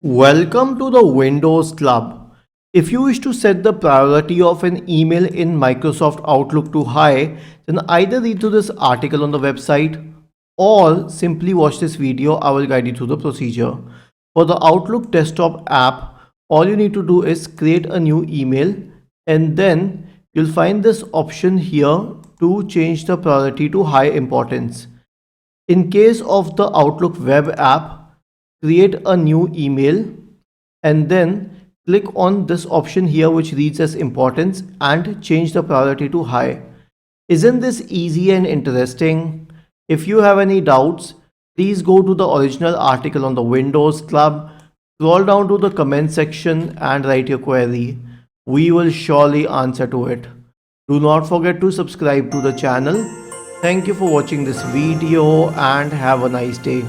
Welcome to the Windows Club. If you wish to set the priority of an email in Microsoft Outlook to high, then either read through this article on the website or simply watch this video. I will guide you through the procedure. For the Outlook desktop app, all you need to do is create a new email and then you'll find this option here to change the priority to high importance. In case of the Outlook web app, create a new email and then click on this option here which reads as importance and change the priority to high. Isn't this easy and interesting? If you have any doubts, please go to the original article on the Windows Club, scroll down to the comment section and write your query. We will surely answer to it. Do not forget to subscribe to the channel. Thank you for watching this video and have a nice day.